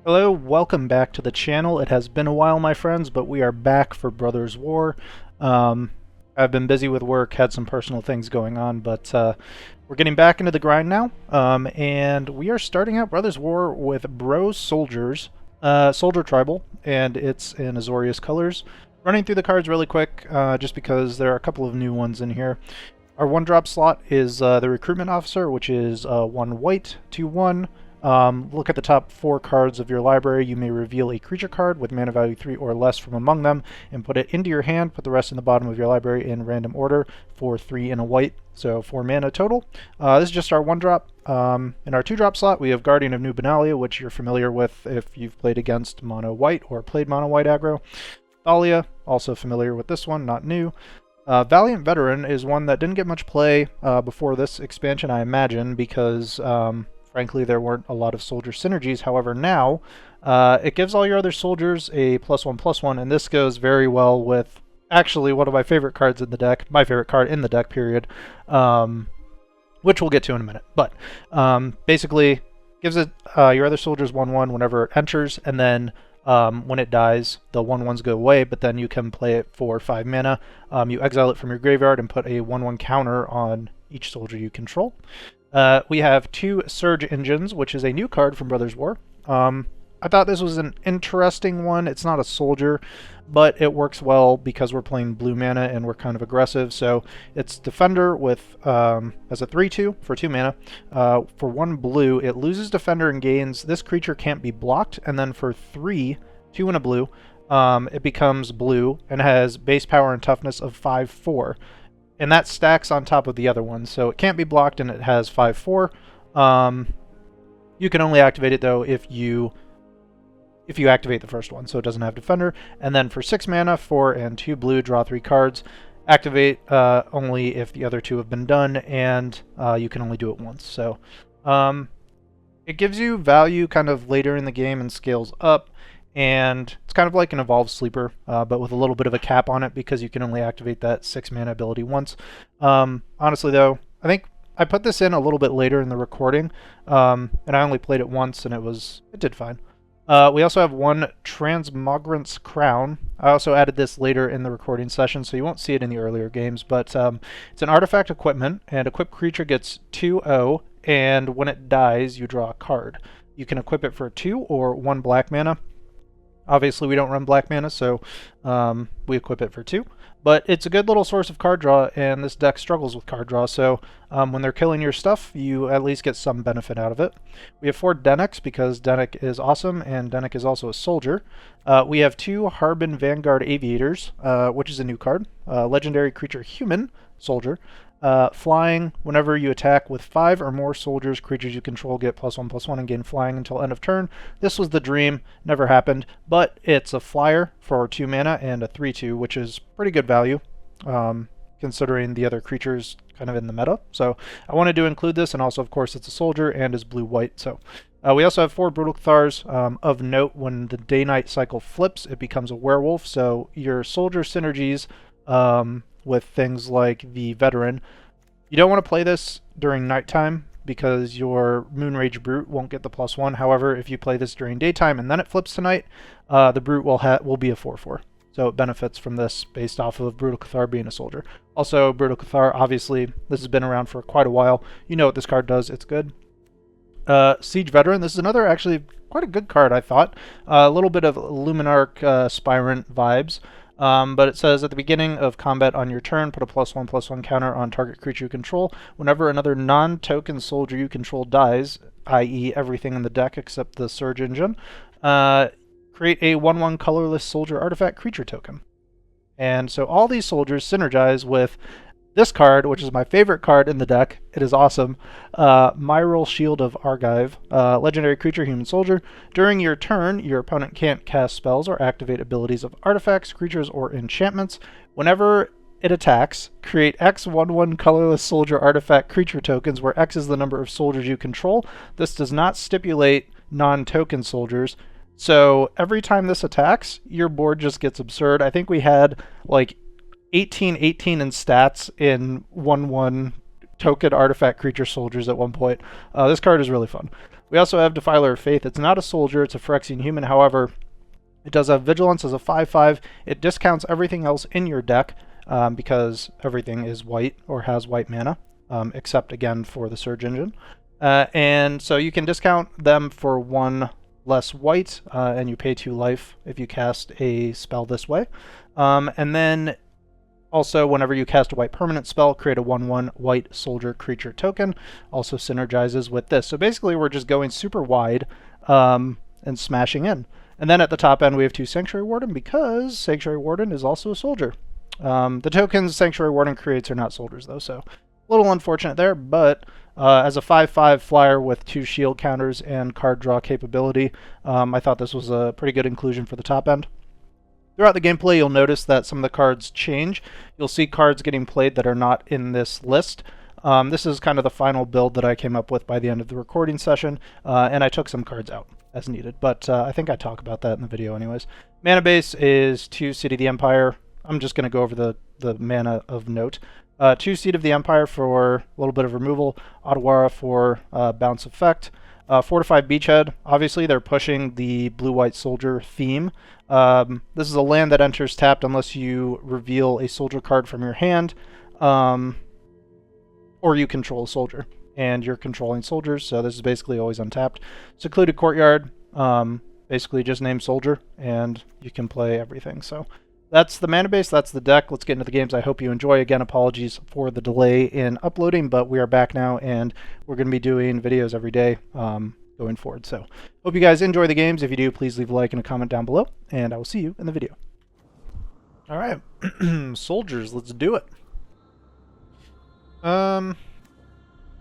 Hello, welcome back to the channel. It has been a while, my friends, but we are back for Brothers War. I've been busy with work, had some personal things going on, but we're getting back into the grind now. And we are starting out Brothers War with Soldier Tribal, and it's in Azorius colors. Running through the cards really quick, just because there are a couple of new ones in here. Our 1-drop slot is the Recruitment Officer, which is 1 white, 2/1. Look at the top 4 cards of your library. You may reveal a creature card with mana value 3 or less from among them and put it into your hand. Put the rest in the bottom of your library in random order for 3 and a white, so 4 mana total. This is just our 1-drop. In our 2-drop slot, we have Guardian of New Benalia, which you're familiar with if you've played against mono white or played mono white aggro. Thalia, also familiar with this one, not new. Valiant Veteran is one that didn't get much play before this expansion, I imagine, because frankly, there weren't a lot of soldier synergies. However, now it gives all your other soldiers a +1/+1, and this goes very well with actually one of my favorite cards in the deck, my favorite card in the deck, period, which we'll get to in a minute. But basically, gives it your other soldiers 1/1 whenever it enters, and then when it dies, the 1/1s go away, but then you can play it for 5 mana. You exile it from your graveyard and put a 1/1 counter on each soldier you control. We have 2 Surge Engines, which is a new card from Brothers War. I thought this was an interesting one. It's not a soldier, but it works well because we're playing blue mana and we're kind of aggressive. So it's Defender with as a 3/2 for 2 mana. For 1 blue, it loses Defender and gains this creature can't be blocked, and then for 3, 2 and a blue, it becomes blue and has base power and toughness of 5/4. And that stacks on top of the other one, so it can't be blocked and it has 5/4. You can only activate it though if you activate the first one, so it doesn't have Defender. And then for 6 mana, 4 and 2 blue, draw 3 cards. Activate only if the other 2 have been done, and you can only do it once. So it gives you value kind of later in the game and scales up. And it's kind of like an Evolved Sleeper, but with a little bit of a cap on it because you can only activate that 6 mana ability once. Honestly though, I think I put this in a little bit later in the recording, and I only played it once and it did fine. We also have 1 Transmogrant's Crown. I also added this later in the recording session, so you won't see it in the earlier games, but it's an artifact equipment, and equipped creature gets 2/0, and when it dies, you draw a card. You can equip it for 2 or 1 black mana. Obviously, we don't run black mana, so we equip it for 2. But it's a good little source of card draw, and this deck struggles with card draw, so when they're killing your stuff, you at least get some benefit out of it. We have 4 Denecks, because Denneck is awesome, and Denneck is also a soldier. We have 2 Harbin Vanguard Aviators, which is a new card. Legendary creature human, soldier. Flying, whenever you attack with 5 or more soldiers, creatures you control get +1/+1 and gain flying until end of turn. This was the dream, never happened, but it's a flyer for 2 mana and a 3/2, which is pretty good value, considering the other creatures kind of in the meta. So I wanted to include this, and also, of course, it's a soldier and is blue-white. So we also have 4 Brutal Cathars. Of note, when the day-night cycle flips, it becomes a werewolf, so your soldier synergies with things like the Veteran. You don't want to play this during nighttime because your Moonrage Brute won't get the +1. However, if you play this during daytime and then it flips to night, the Brute will be a 4/4. So it benefits from this based off of Brutal Cathar being a soldier. Also, Brutal Cathar, obviously, this has been around for quite a while. You know what this card does. It's good. Siege Veteran. This is another actually quite a good card, I thought. A little bit of Luminarch Spirant vibes. But it says at the beginning of combat on your turn, put a +1/+1 counter on target creature you control. Whenever another non-token soldier you control dies, i.e. everything in the deck except the Surge Engine, create a 1/1 colorless soldier artifact creature token. And so all these soldiers synergize with this card, which is my favorite card in the deck. It is awesome. Myrel, Shield of Argive. Legendary creature, human soldier. During your turn, your opponent can't cast spells or activate abilities of artifacts, creatures, or enchantments. Whenever it attacks, create X 1/1 colorless soldier artifact creature tokens, where X is the number of soldiers you control. This does not stipulate non-token soldiers. So every time this attacks, your board just gets absurd. I think we had like 18/18 in stats in 1/1 token artifact creature soldiers at one point. This card is really fun. We also have Defiler of Faith. It's not a soldier, it's a Phyrexian human. However, it does have Vigilance as a 5/5. It discounts everything else in your deck because everything is white or has white mana, except, again, for the Surge Engine. And so you can discount them for 1 less white, and you pay 2 life if you cast a spell this way. And then also, whenever you cast a white permanent spell, create a 1/1 white soldier creature token. Also synergizes with this. So basically, we're just going super wide and smashing in. And then at the top end, we have 2 Sanctuary Warden because Sanctuary Warden is also a soldier. The tokens Sanctuary Warden creates are not soldiers, though, so a little unfortunate there. But as a 5/5 flyer with 2 shield counters and card draw capability, I thought this was a pretty good inclusion for the top end. Throughout the gameplay, you'll notice that some of the cards change. You'll see cards getting played that are not in this list. This is kind of the final build that I came up with by the end of the recording session, and I took some cards out as needed, but I think I talk about that in the video anyways. Mana base is 2 Seed of the Empire. I'm just going to go over the mana of note. 2 Seed of the Empire for a little bit of removal, Otawara for bounce effect, 4/5 Beachhead. Obviously, they're pushing the blue-white soldier theme. This is a land that enters tapped unless you reveal a soldier card from your hand, or you control a soldier. And you're controlling soldiers, so this is basically always untapped. Secluded Courtyard, basically just name soldier, and you can play everything. So that's the mana base, that's the deck. Let's get into the games. I hope you enjoy. Again, apologies for the delay in uploading, but we are back now, and we're going to be doing videos every day going forward. So hope you guys enjoy the games. If you do, please leave a like and a comment down below, and I will see you in the video. All right, soldiers, let's do it.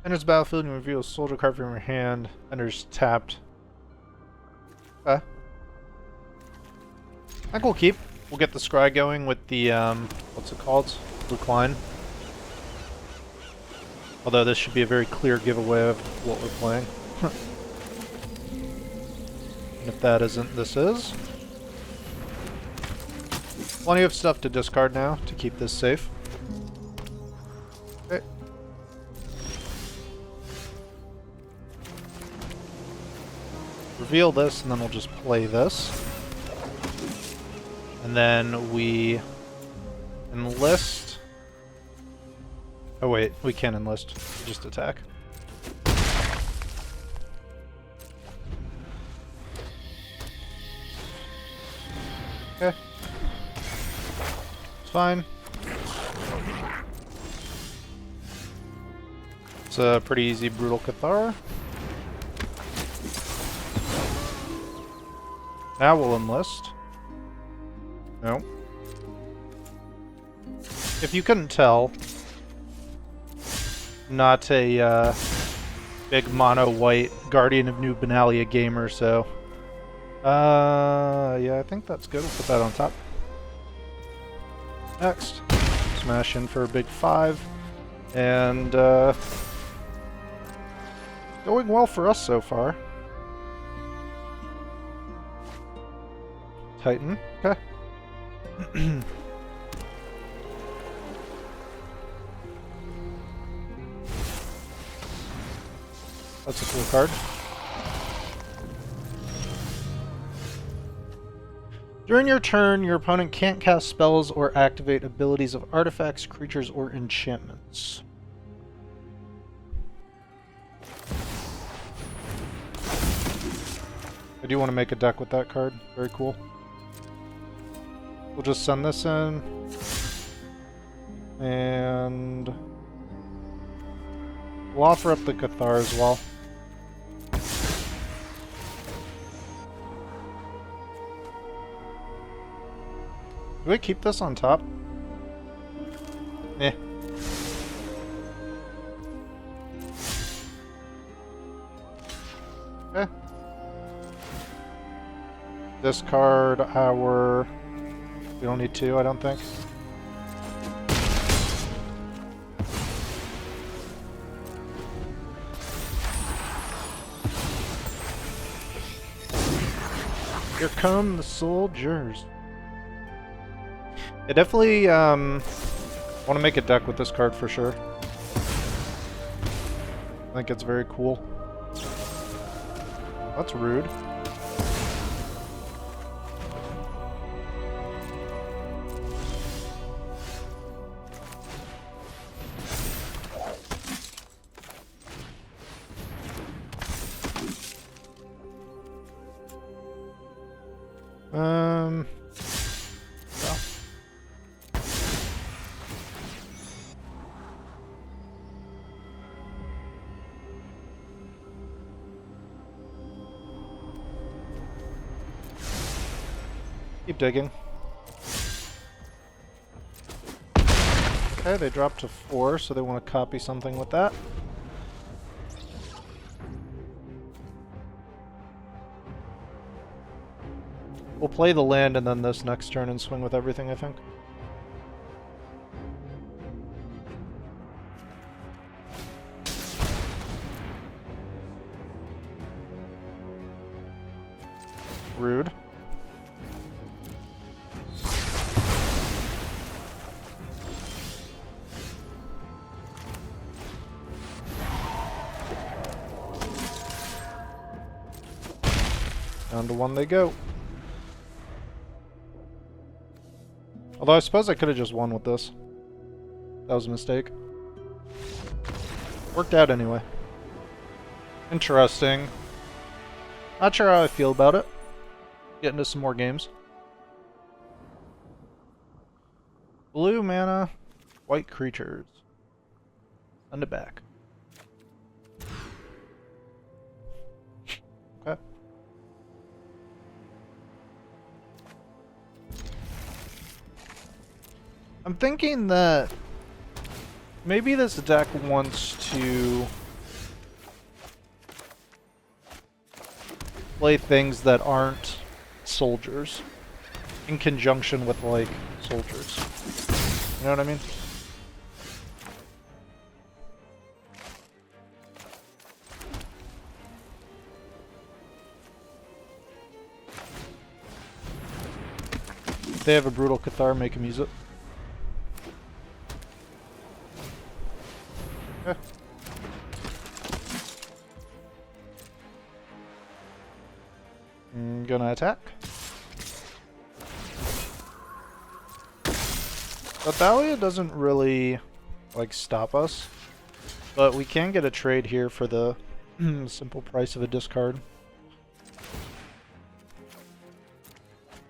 Enters the battlefield and reveal a soldier card from your hand. Enters tapped. Okay. I think we'll keep. We'll get the scry going with the, what's it called? Decline. Although this should be a very clear giveaway of what we're playing. And if that isn't, this is. Plenty of stuff to discard now to keep this safe. Okay. Reveal this, and then we'll just play this. And then we enlist. Oh wait, we can't enlist, just attack. Okay. It's fine. It's a pretty easy Brutal Cathar. Now we'll enlist. No. If you couldn't tell, not a big mono white Guardian of New Benalia gamer, so yeah, I think that's good. We'll put that on top. Next, smash in for a big 5, and going well for us so far. Titan, okay. That's a cool card. During your turn, your opponent can't cast spells or activate abilities of artifacts, creatures, or enchantments. I do want to make a deck with that card. Very cool. We'll just send this in. And we'll offer up the Cathar as well. Do we keep this on top? Eh. Okay. Discard our... We don't need 2, I don't think. Here come the soldiers. I definitely want to make a deck with this card for sure. I think it's very cool. That's rude. Well. Keep digging. Okay, they dropped to 4, so they want to copy something with that. We'll play the land and then this next turn and swing with everything, I think. Rude. Down to 1 they go. Although I suppose I could have just won with this. That was a mistake. Worked out anyway. Interesting. Not sure how I feel about it. Get into some more games. Blue mana, white creatures. Send it back. Okay. I'm thinking that maybe this deck wants to play things that aren't soldiers in conjunction with, like, soldiers. You know what I mean? If they have a Brutal Cathar, make him use it. Okay. I'm gonna attack. But Thalia doesn't really, like, stop us. But we can get a trade here for the simple price of a discard.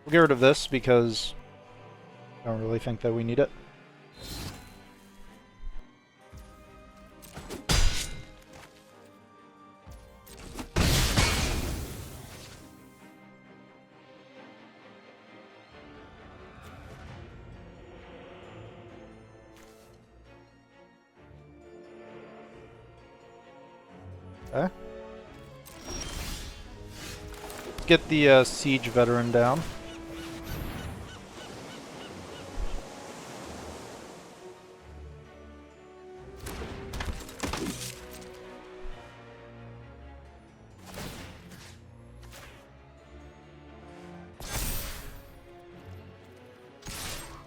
We'll get rid of this because I don't really think that we need it. Okay. Get the siege veteran down.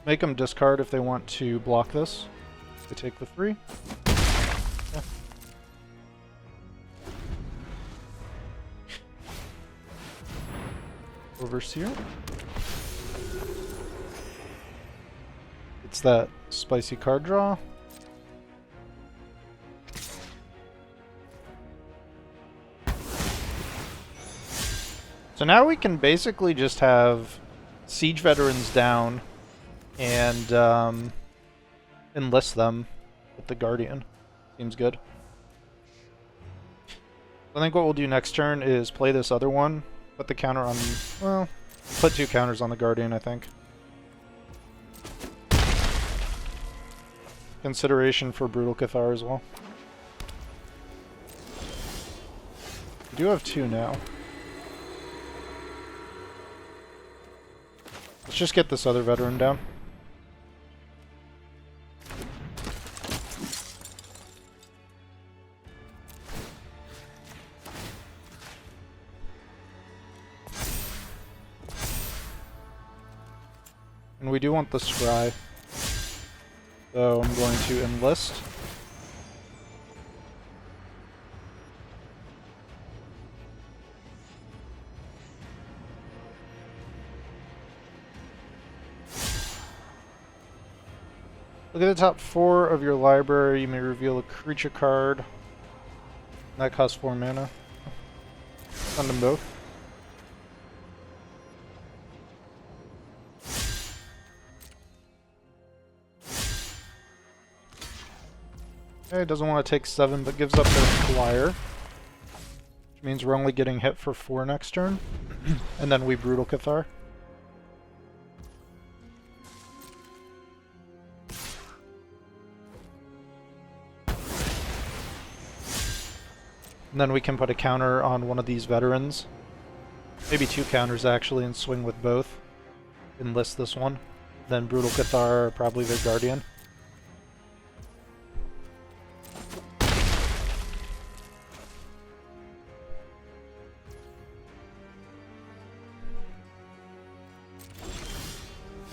Make them discard if they want to block this. They take the 3. Yeah. Overseer. It's that spicy card draw. So now we can basically just have siege veterans down and enlist them with the Guardian. Seems good. I think what we'll do next turn is play this other one. Put the counter on, well, put 2 counters on the Guardian, I think. Consideration for Brutal Cathar as well. We do have 2 now. Let's just get this other veteran down. And we do want the scry. So I'm going to enlist. Look at the top 4 of your library. You may reveal a creature card. That costs 4 mana. Send them both. Okay, doesn't want to take 7, but gives up their flyer. Which means we're only getting hit for 4 next turn. And then we Brutal Cathar. And then we can put a counter on one of these veterans. Maybe 2 counters actually, and swing with both. Enlist this one. Then Brutal Cathar, probably their Guardian.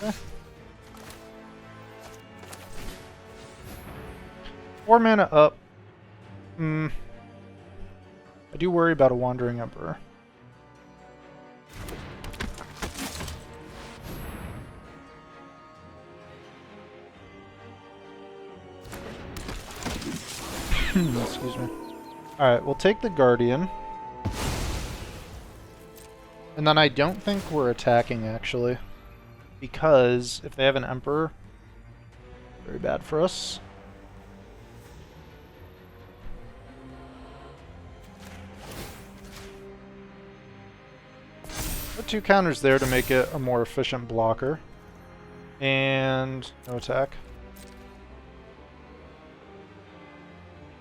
Okay. 4 mana up. I do worry about a Wandering Emperor. Excuse me. Alright, we'll take the Guardian. And then I don't think we're attacking, actually. Because if they have an Emperor, very bad for us. Put 2 counters there to make it a more efficient blocker. And no attack.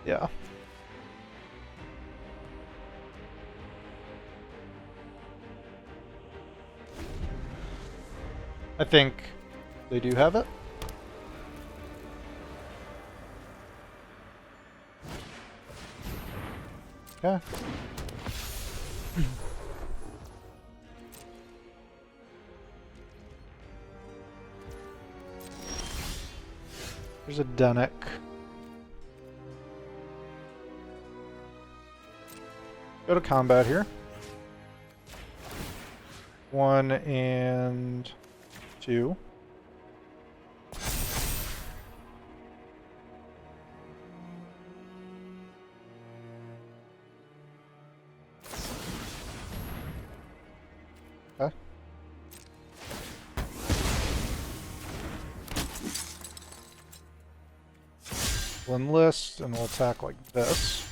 Yeah. I think they do have it. Okay. There's a Dennick. Go to combat here. 1 and 2. Okay. We'll enlist and we'll attack like this.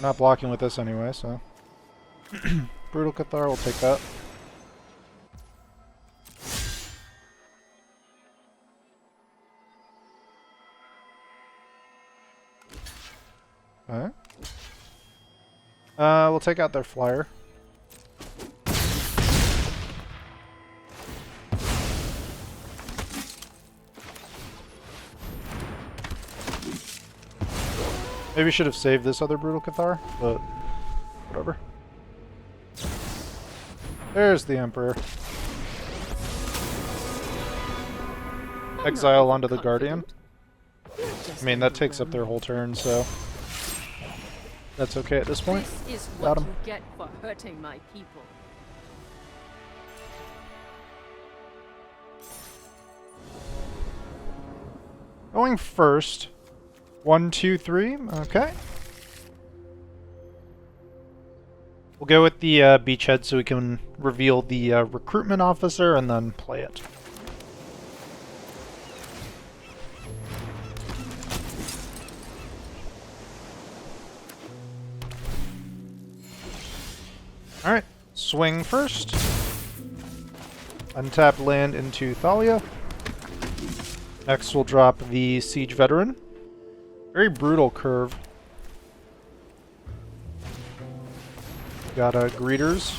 Not blocking with this anyway, so. Brutal Cathar, we'll take that. Alright. We'll take out their flyer. Maybe we should have saved this other Brutal Cathar, but whatever. There's the Emperor. Exile onto the Guardian. I mean, that takes up their whole turn, so that's okay at this point. This is Got what him. you get for hurting my people. Going first. 1, 2, 3. Okay. We'll go with the beachhead so we can reveal the recruitment officer and then play it. Alright, swing first. Untap land into Thalia. Next we'll drop the Siege Veteran. Very brutal curve. Got greeters.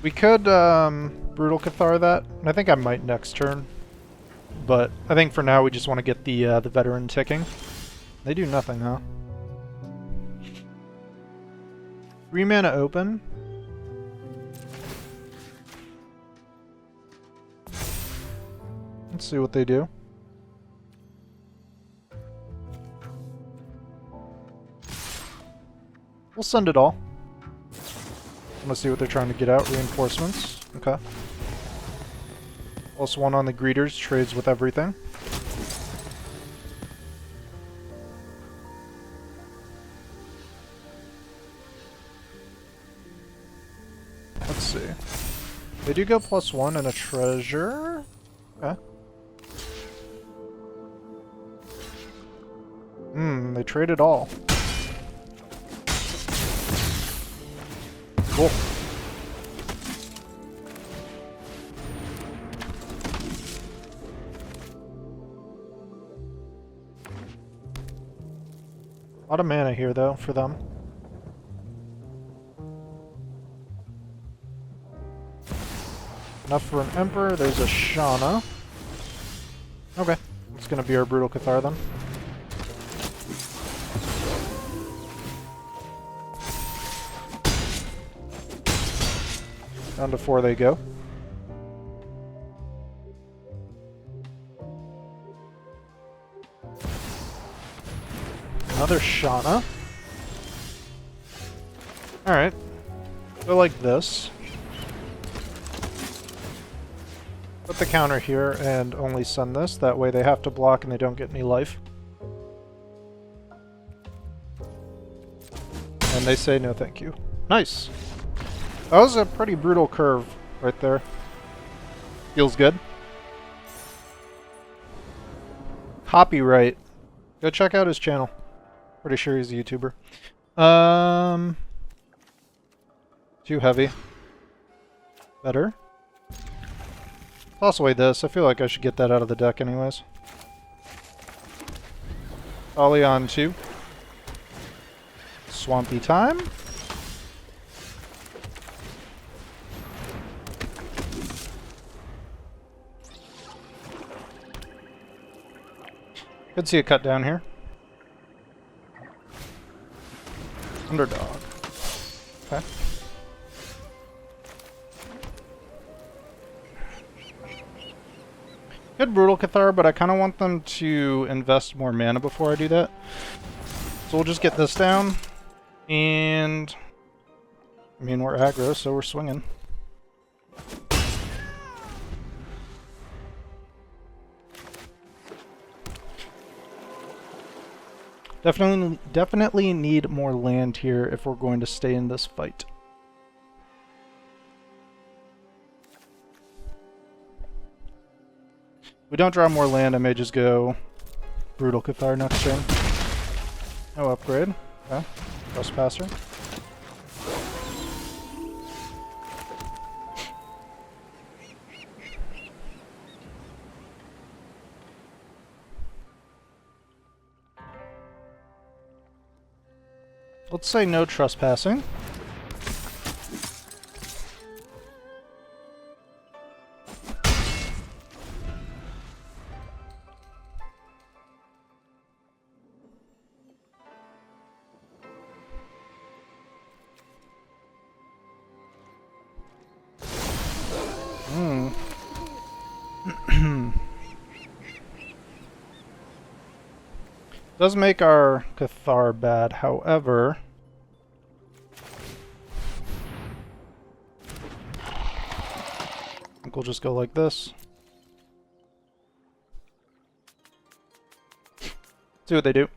We could Brutal Cathar that. I think I might next turn. But I think for now we just want to get the veteran ticking. They do nothing, huh? 3 mana open. Let's see what they do. We'll send it all. I'm gonna see what they're trying to get out. Reinforcements. Okay. +1 on the greeters, trades with everything. Let's see. They do go +1 and a treasure. Okay. They trade it all. Cool. A lot of mana here, though, for them. Enough for an Emperor. There's a Shauna. Okay. It's going to be our Brutal Cathar, then. Down to 4 they go. Another Shauna. Alright. Go like this. Put the counter here and only send this. That way they have to block and they don't get any life. And they say no thank you. Nice. That was a pretty brutal curve right there. Feels good. Copyright. Go check out his channel. Pretty sure he's a YouTuber. Too heavy. Better. Toss away this. I feel like I should get that out of the deck anyways. Ollie on 2. Swampy time. Could see a cut down here. Underdog. Okay. Good Brutal Cathar, but I kind of want them to invest more mana before I do that. So we'll just get this down. And I mean, we're aggro, so we're swinging. Definitely need more land here if we're going to stay in this fight. If we don't draw more land, I may just go Brutal Cathar next turn. No upgrade. Okay. Trespasser. Let's say no trespassing. Does make our Cathar bad, however... I think we'll just go like this. See what they do.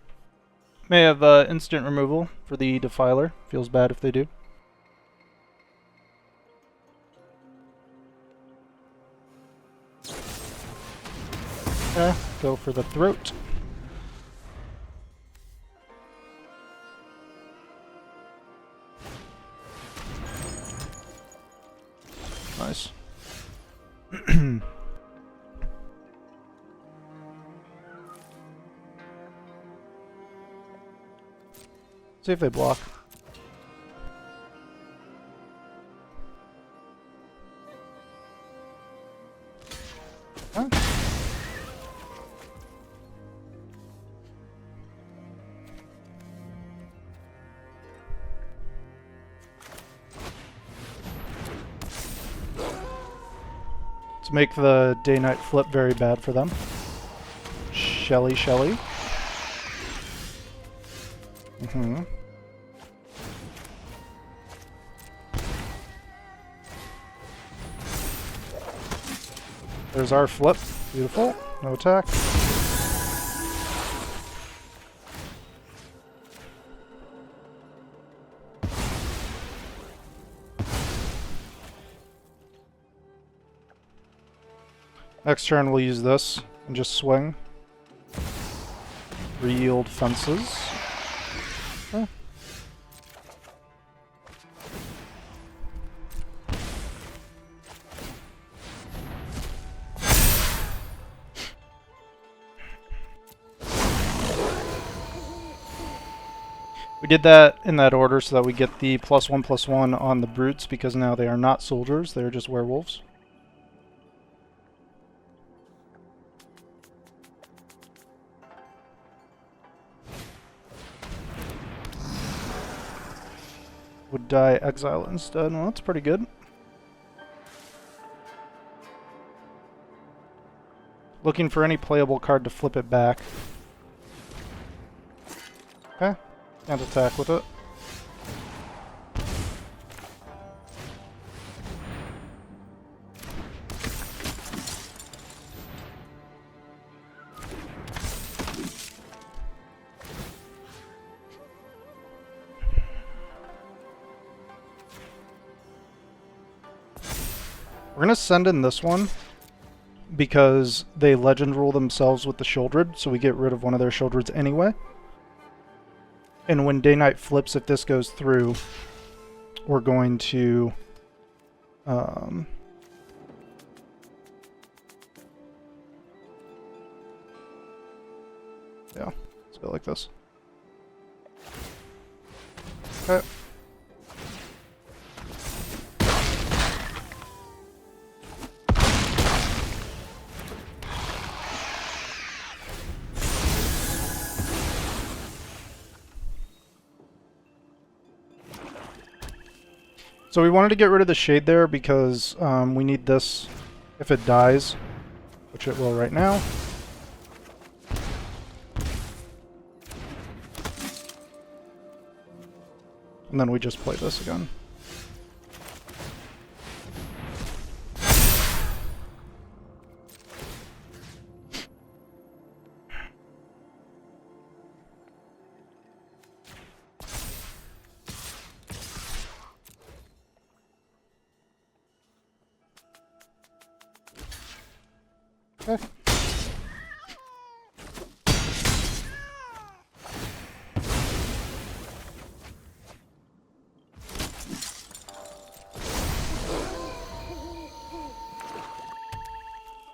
May have instant removal for the Defiler. Feels bad if they do. Okay, go for the throat. Nice. See if they block. Huh? Let's make the day-night flip very bad for them. Shelly. There's our flip. Beautiful. No attack. Next turn we'll use this and just swing. Re-yield fences. Okay. We did that in that order so that we get the +1/+1 on the brutes, because now they are not soldiers, they're just werewolves. Would die exile instead. Well, that's pretty good. Looking for any playable card to flip it back. Okay. Can't attack with it. We're going to send in this one because they legend rule themselves with the Shieldred, so we get rid of one of their Shieldreds anyway. And when Day Knight flips, if this goes through, we're going to yeah, let's go like this. Okay. So we wanted to get rid of the shade there because we need this if it dies, which it will right now. And then we just play this again. Okay.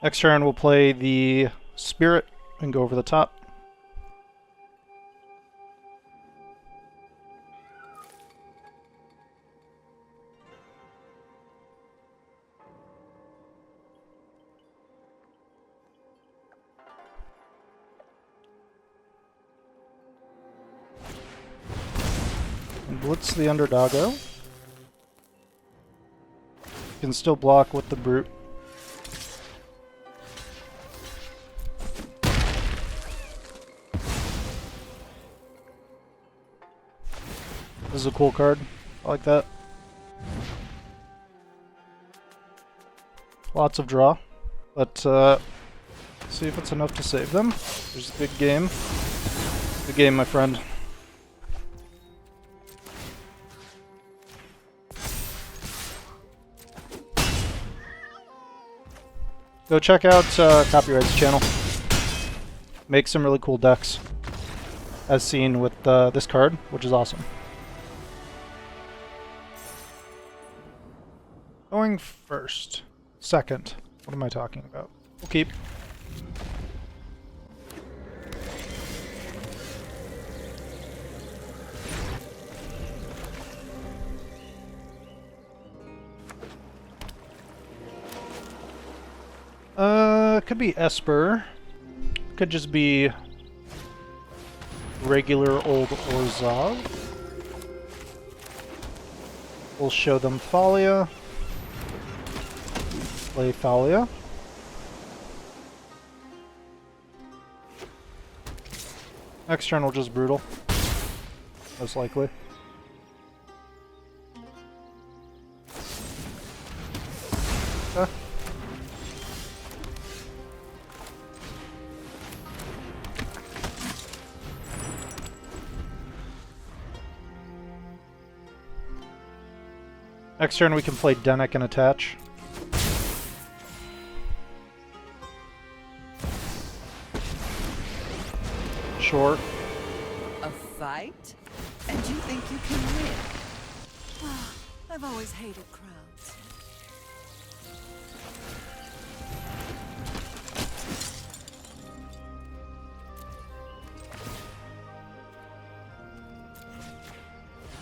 Next turn we'll play the Spirit and go over the top. And blitz the Underdoggo. Can still block with the Brute. This is a cool card. I like that. Lots of draw, but see if it's enough to save them. There's a big game. Good game, my friend. Go check out Copyright's channel. Make some really cool decks, as seen with this card, which is awesome. Going first. Second. What am I talking about? We'll keep. Could be Esper. Could just be regular old Orzhov. We'll show them Thalia. Play Thalia. Next turn we'll just Brutal. Most likely. Okay. Next turn we can play Dennick and attach. Sure. A fight? And you think you can win? I've always hated crowds.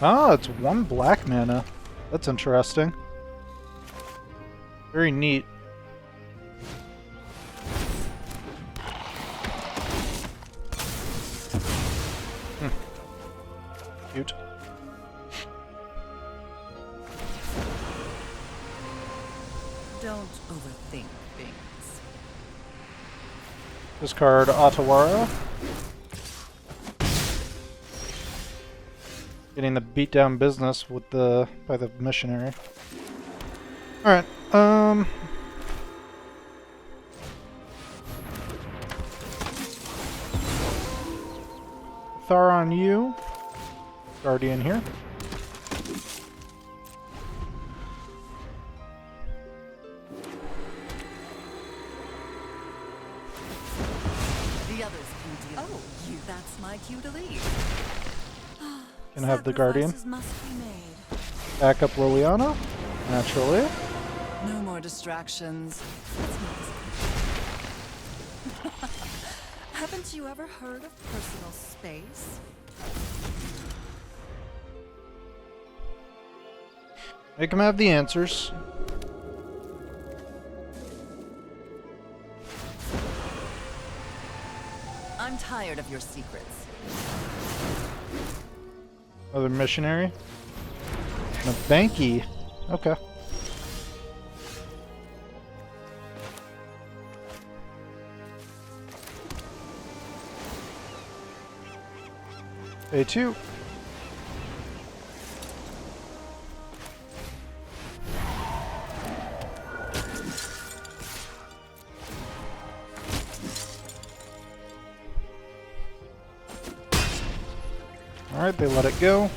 Ah, it's 1 black mana. That's interesting. Very neat. Cute. Don't overthink things. Discard Otawara. Getting the beatdown business with by the missionary. Alright, Thar on you. Guardian here. The others can deal. Oh, that's my cue to leave. Can have the Guardian. Sacrifices must be made. Back up Liliana, naturally. No more distractions. Haven't you ever heard of personal space? Make him have the answers. I'm tired of your secrets. Another missionary. And a Banky. Okay. A2. Alright, they let it go.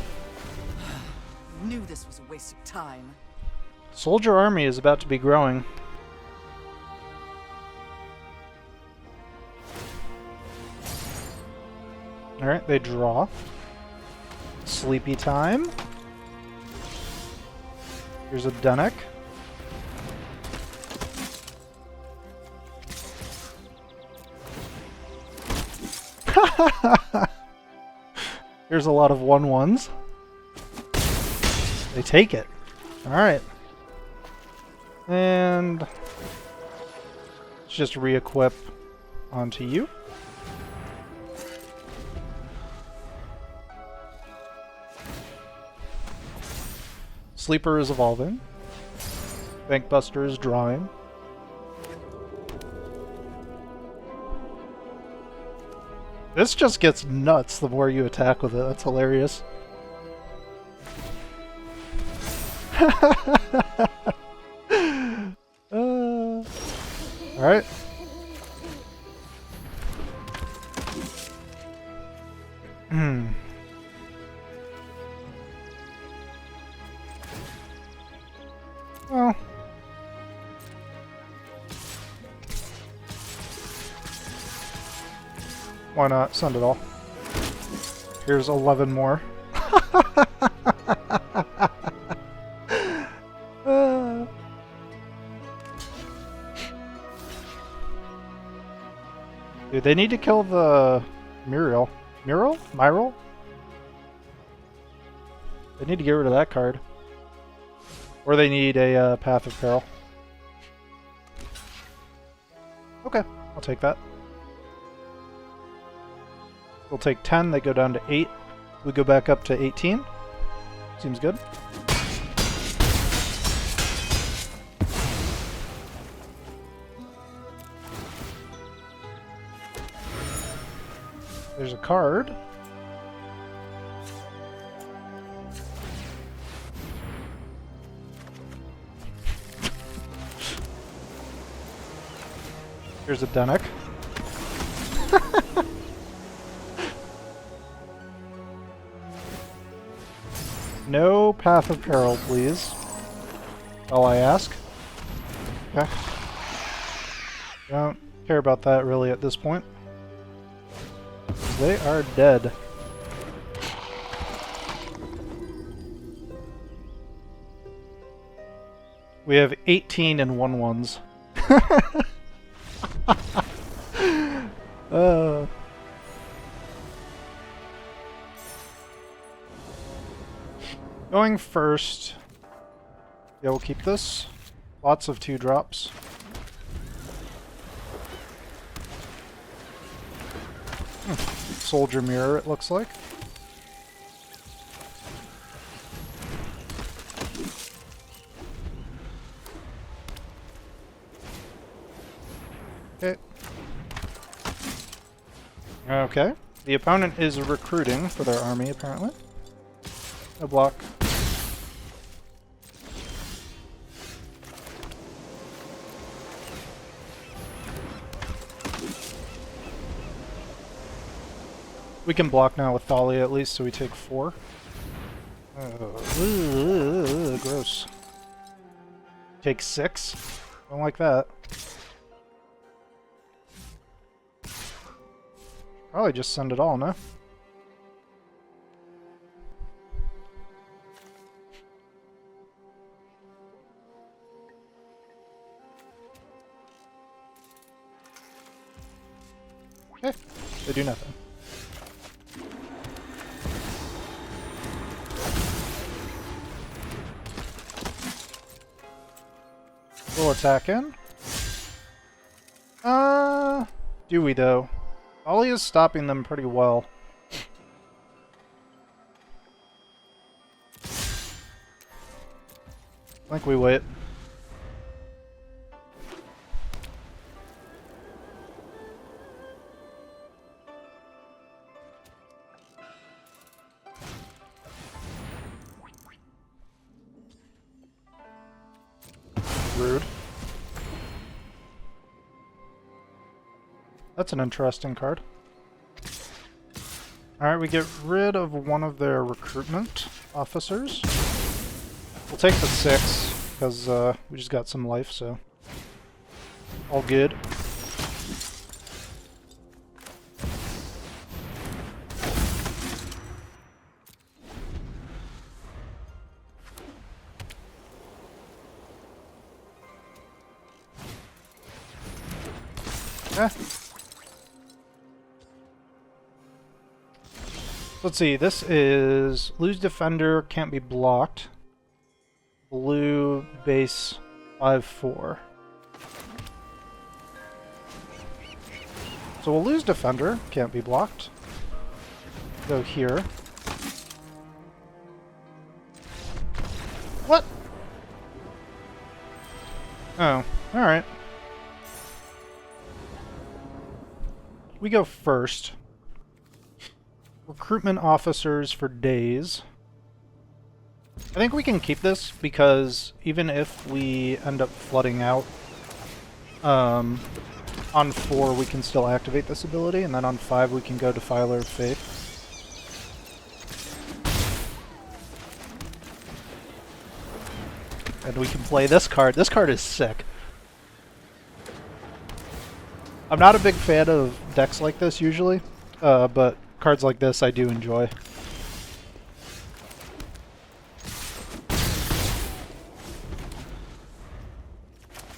Knew this was a waste of time. Soldier army is about to be growing. Alright, they draw. Sleepy time. Here's a Dennick. Here's a lot of 1/1s. They take it. Alright. And let's just re-equip onto you. Sleeper is evolving. Bankbuster is drawing. This just gets nuts the more you attack with it. That's hilarious. Alright. Well. Why not? Send it all. Here's 11 more. Dude, they need to kill the Myrel. Myrel? They need to get rid of that card. Or they need a Path of Peril. Okay, I'll take that. We'll take 10, they go down to 8. We go back up to 18. Seems good. There's a card. Here's a Dennick. No Path of Peril, please. all I ask. Okay. Don't care about that really at this point. They are dead. We have 18 and 1/1s. Going first. Yeah, we'll keep this. Lots of 2-drops. Soldier mirror, it looks like. Okay. Okay. The opponent is recruiting for their army, apparently. No block. We can block now with Thalia at least, so we take 4. Gross. Take 6. Don't like that. Probably just send it all, no? Okay, they do nothing. We'll attack in. Do we though? Ollie is stopping them pretty well. I think we wait. Rude. That's an interesting card. Alright, we get rid of one of their recruitment officers. We'll take the 6, because we just got some life, so all good. Eh. Let's see, this is lose defender, can't be blocked. Blue base 5/4. So we'll lose defender, can't be blocked. Go here. What? Oh, alright. We go first. Recruitment officers for days. I think we can keep this because even if we end up flooding out, on 4 we can still activate this ability, and then on 5 we can go Defiler of Faith. And we can play this card. This card is sick. I'm not a big fan of decks like this usually, but cards like this I do enjoy.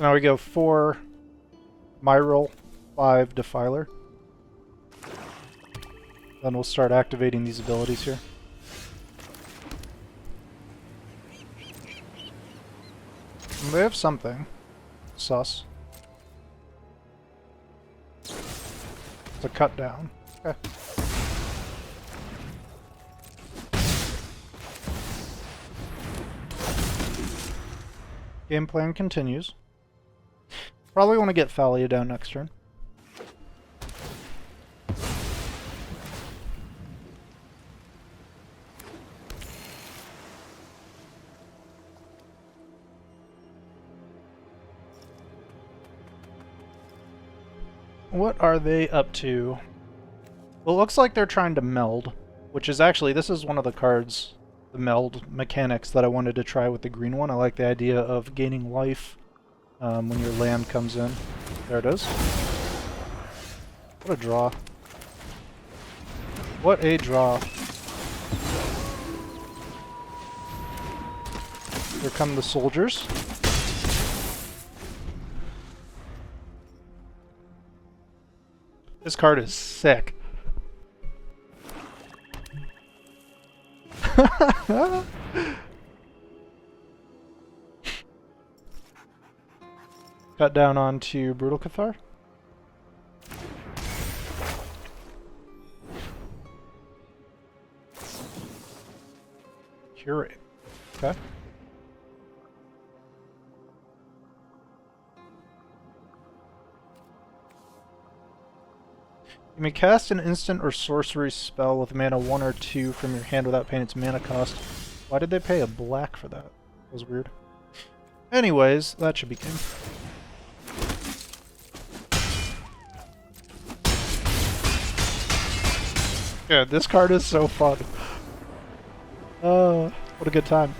Now we go 4 Myrel, 5 Defiler. Then we'll start activating these abilities here. And they have something. Sus. It's a cut down. Okay. Game plan continues. Probably want to get Thalia down next turn. What are they up to? Well, it looks like they're trying to meld, which is actually, this is one of the cards the meld mechanics that I wanted to try with the green one. I like the idea of gaining life when your land comes in. There it is. What a draw. What a draw. Here come the soldiers. This card is sick. Cut down onto Brutal Cathar. Curate. Okay. You may cast an instant or sorcery spell with mana 1 or 2 from your hand without paying its mana cost. Why did they pay a black for that? That was weird. Anyways, that should be game. Yeah, this card is so fun. What a good time.